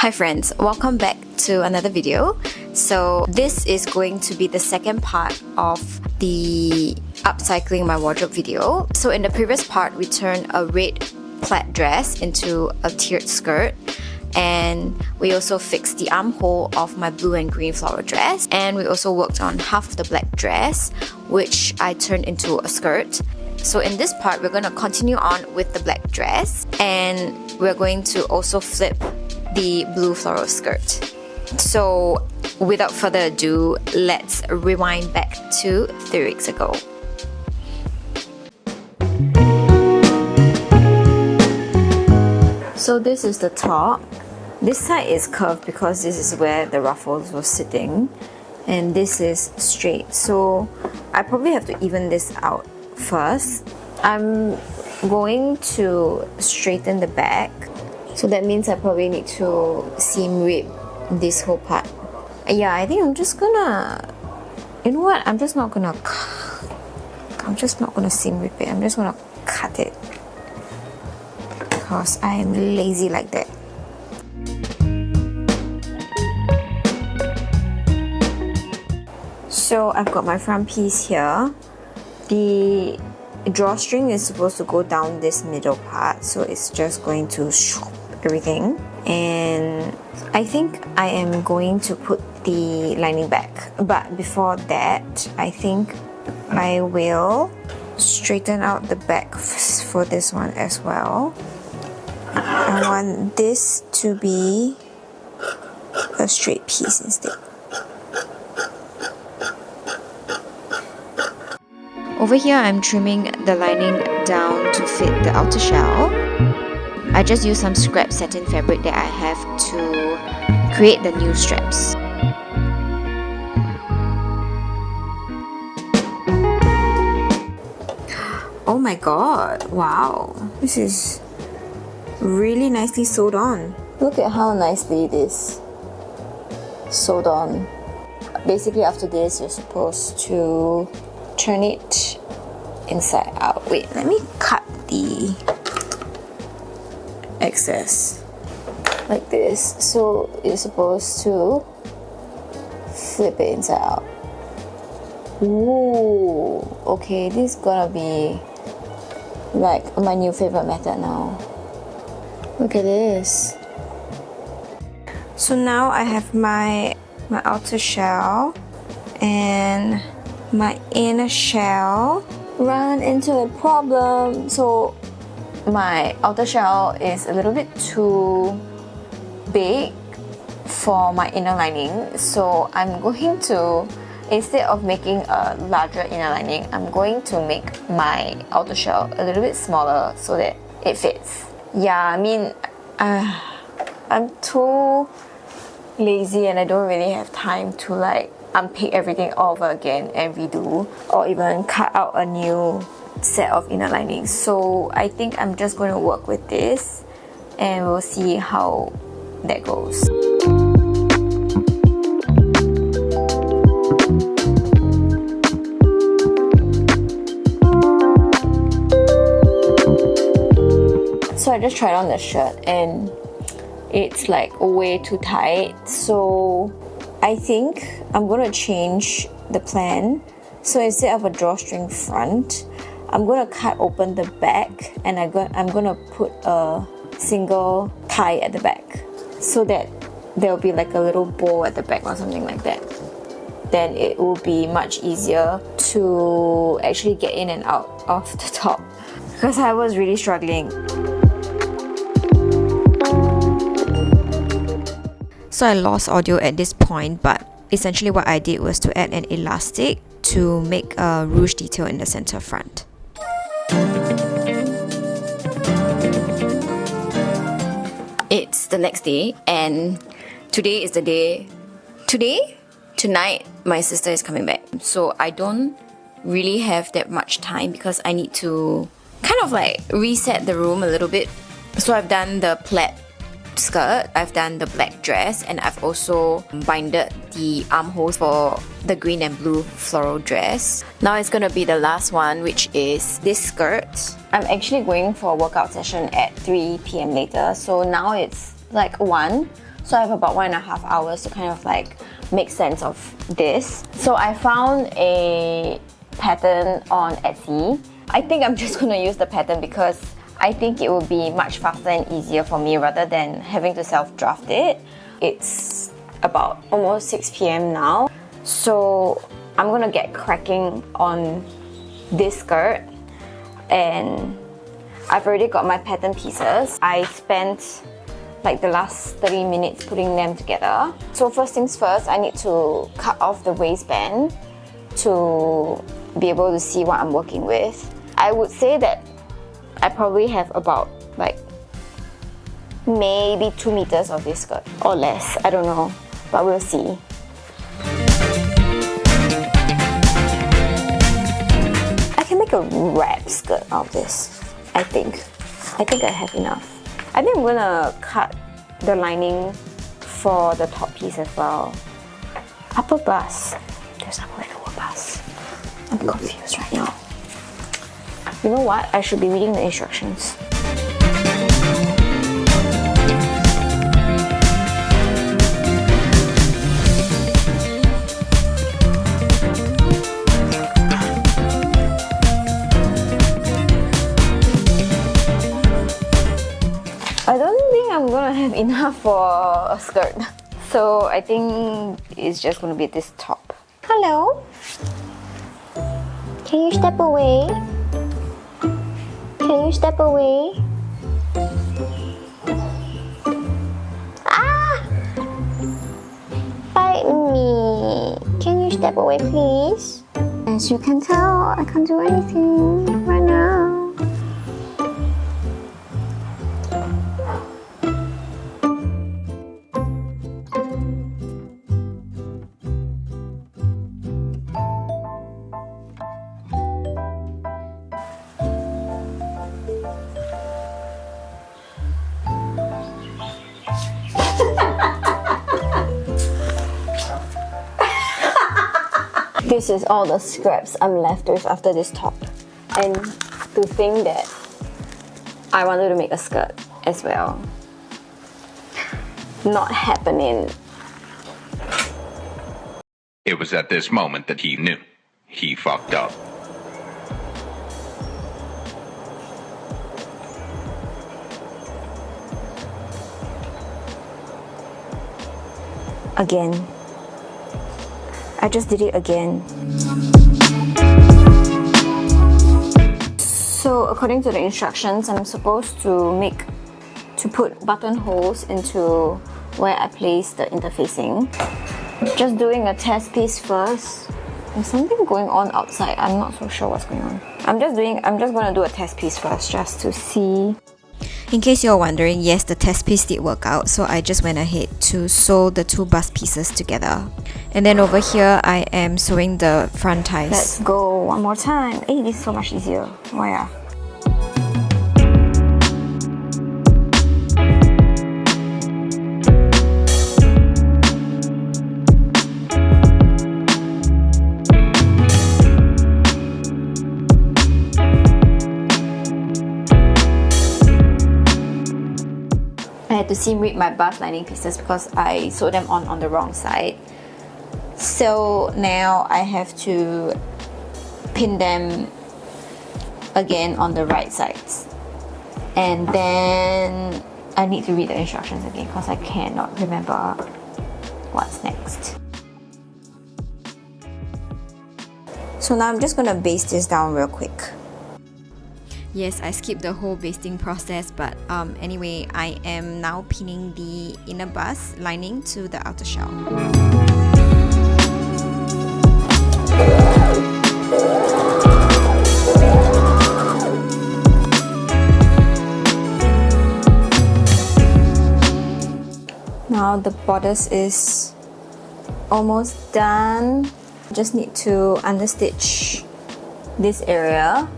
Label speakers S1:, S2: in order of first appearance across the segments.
S1: Hi friends, welcome back to another video. So this is going to be the second part of the upcycling my wardrobe video. So in the previous part, we turned a red plaid dress into a tiered skirt, and we also fixed the armhole of my blue and green floral dress, and we also worked on half of the black dress, which I turned into a skirt. So in this part, we're going to continue on with the black dress, and we're going to also flip the blue floral skirt. So without further ado, let's rewind back to 3 weeks ago. So this is the top. This side is curved because this is where the ruffles were sitting, and this is straight. So I probably have to even this out first. I'm going to straighten the back. So that means I probably need to seam rip this whole part. Yeah, I think I'm just gonna... You know what? I'm just not gonna seam rip it. I'm just gonna cut it. Because I am lazy like that. So I've got my front piece here. The drawstring is supposed to go down this middle part, so it's just going to shoop everything. And I think I am going to put the lining back, but before that I think I will straighten out the back for this one as well. I want this to be a straight piece instead. Over here, I'm trimming the lining down to fit the outer shell. I just used some scrap satin fabric that I have to create the new straps. Oh my god, wow, this is really nicely sewed on. Look at how nicely it is sewed on. Basically after this, you're supposed to turn it inside out. Wait, let me cut the excess like this. So you're supposed to flip it inside out. Ooh, okay, this is gonna be like my new favorite method now. Look at this. So now I have my outer shell and my inner shell. Run into a problem. So my outer shell is a little bit too big for my inner lining, so I'm going to, instead of making a larger inner lining, I'm going to make my outer shell a little bit smaller so that it fits. Yeah, I mean, I'm too lazy and I don't really have time to like unpick everything all over again and redo, or even cut out a new set of inner linings. So I think I'm just going to work with this and we'll see how that goes. So I just tried on the shirt and it's like way too tight, so I think I'm gonna change the plan. So instead of a drawstring front, I'm gonna cut open the back, and I'm gonna put a single tie at the back so that there'll be like a little bow at the back or something like that. Then it will be much easier to actually get in and out of the top, because I was really struggling. So I lost audio at this point, but essentially what I did was to add an elastic to make a ruche detail in the center front. It's the next day, and today is the day. Tonight, my sister is coming back. So I don't really have that much time because I need to kind of like reset the room a little bit. So I've done the plaid skirt, I've done the black dress, and I've also binded the armholes for the green and blue floral dress. Now it's gonna be the last one, which is this skirt. I'm actually going for a workout session at 3 p.m. later, so now it's like 1. So I have about 1.5 hours to kind of like make sense of this. So I found a pattern on Etsy. I think I'm just gonna use the pattern because I think it will be much faster and easier for me rather than having to self-draft it. It's about almost 6 p.m. now. So I'm gonna get cracking on this skirt, and I've already got my pattern pieces. I spent like the last 30 minutes putting them together. So first things first, I need to cut off the waistband to be able to see what I'm working with. I would say that I probably have about like maybe 2 meters of this skirt or less, I don't know, but we'll see. I can make a wrap skirt out of this, I think. I think I have enough. I think I'm gonna cut the lining for the top piece as well. Upper bust. There's upper and lower bust. I'm confused right now. You know what? I should be reading the instructions. I don't think I'm gonna have enough for a skirt. So I think it's just gonna be this top. Hello? Can you step away? Can you step away? Ah! Bite me. Can you step away, please? As you can tell, I can't do anything right now. This is all the scraps I'm left with after this top. And to think that I wanted to make a skirt as well. Not happening.
S2: It was at this moment that he knew. He fucked up.
S1: Again. I just did it again. So according to the instructions, I'm supposed to put buttonholes into where I place the interfacing. Just doing a test piece first. There's something going on outside. I'm not so sure what's going on. I'm just gonna do a test piece first just to see.
S3: In case you're wondering, yes, the test piece did work out, so I just went ahead to sew the two bust pieces together. And then over here, I am sewing the front ties.
S1: Let's go one more time. Hey, this is so much easier. Oh yeah. I had to seam rip my bust lining pieces because I sewed them on the wrong side. So now I have to pin them again on the right sides. And then I need to read the instructions again because I cannot remember what's next. So now I'm just gonna baste this down real quick.
S3: Yes, I skipped the whole basting process, but anyway, I am now pinning the inner bust lining to the outer shell.
S1: Now the bodice is almost done. Just need to understitch this area.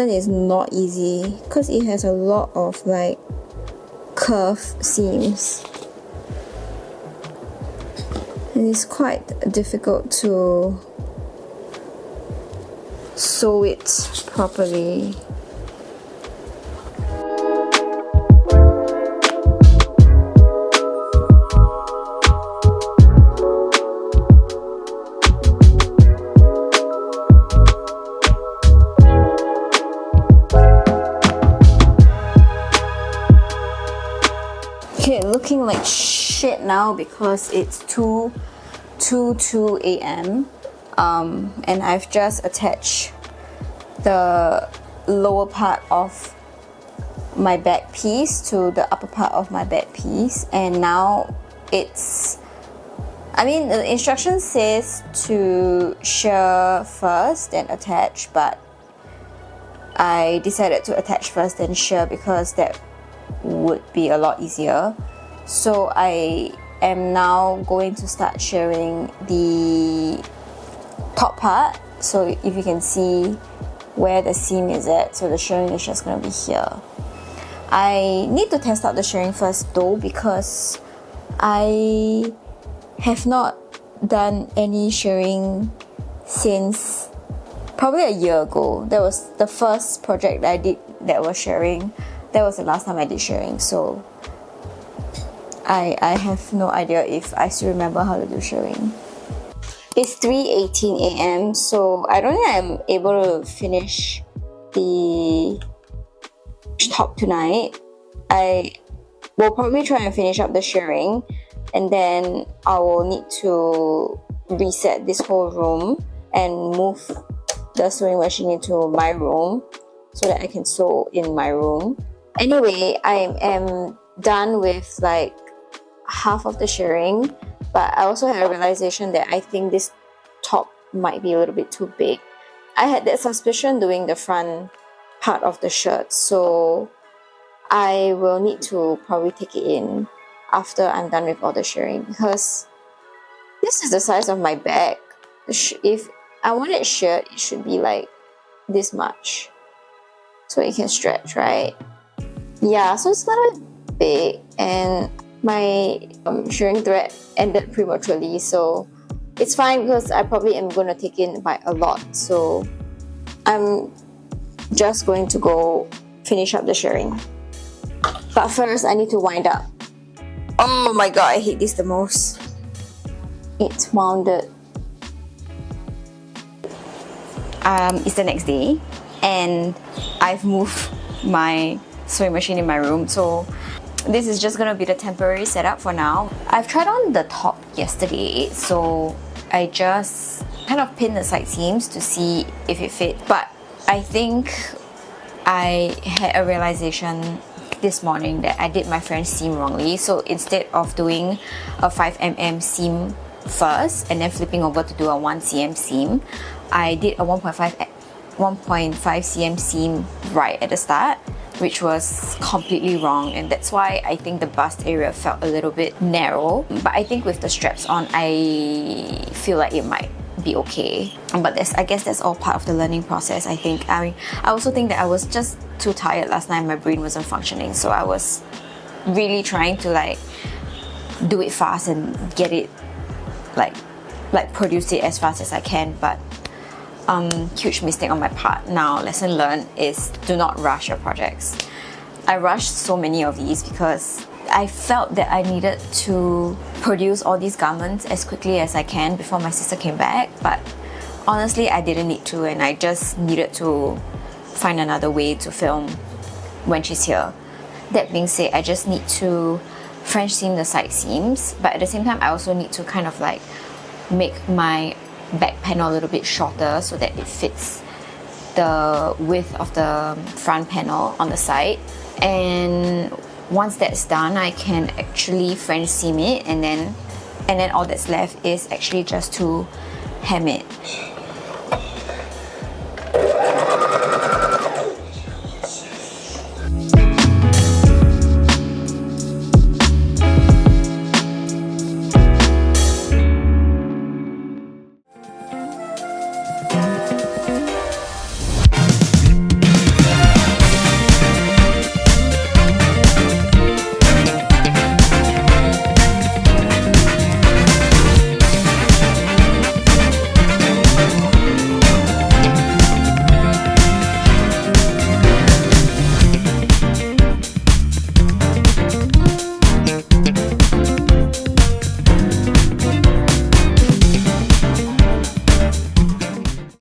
S1: pattern is not easy because it has a lot of like curve seams, and it's quite difficult to sew it properly. Okay, looking like shit now because it's 2:22 a.m. And I've just attached the lower part of my back piece to the upper part of my back piece, and now it's, I mean, the instruction says to shear first then attach, but I decided to attach first then shear because that would be a lot easier. So I am now going to start shearing the top part. So if you can see where the seam is at, so the shearing is just going to be here. I need to test out the shearing first though, because I have not done any shearing since probably a year ago. That was the first project that I did that was shearing. That was the last time I did shearing, so I have no idea if I still remember how to do shearing. It's 3:18 a.m. so I don't think I'm able to finish the top tonight. I will probably try and finish up the shearing, and then I will need to reset this whole room and move the sewing machine into my room so that I can sew in my room. Anyway, I am done with like half of the shearing, but I also had a realization that I think this top might be a little bit too big. I had that suspicion doing the front part of the shirt, so I will need to probably take it in after I'm done with all the shearing, because this is the size of my back. If I want it sheared, it should be like this much so it can stretch, right? Yeah, so it's a little bit big, and my shearing thread ended prematurely, so it's fine because I probably am going to take in by a lot. So I'm just going to go finish up the shearing. But first, I need to wind up. Oh my god, I hate this the most. It's wounded. It's the next day, and I've moved my sewing machine in my room, so this is just gonna be the temporary setup for now. I've tried on the top yesterday, so I just kind of pinned the side seams to see if it fit, but I think I had a realization this morning that I did my French seam wrongly. So instead of doing a 5mm seam first and then flipping over to do a 1cm seam, I did a 1.5 cm seam right at the start, which was completely wrong, and that's why I think the bust area felt a little bit narrow. But I think with the straps on, I feel like it might be okay. But I guess that's all part of the learning process, I think. I mean, I also think that I was just too tired last night. My brain wasn't functioning, so I was really trying to like do it fast and get it like produce it as fast as I can. But huge mistake on my part. Now, lesson learned is do not rush your projects. I rushed so many of these because I felt that I needed to produce all these garments as quickly as I can before my sister came back, but honestly I didn't need to, and I just needed to find another way to film when she's here. That being said, I just need to French seam the side seams, but at the same time I also need to kind of like make my back panel a little bit shorter so that it fits the width of the front panel on the side. And once that's done, I can actually French seam it, and then all that's left is actually just to hem it.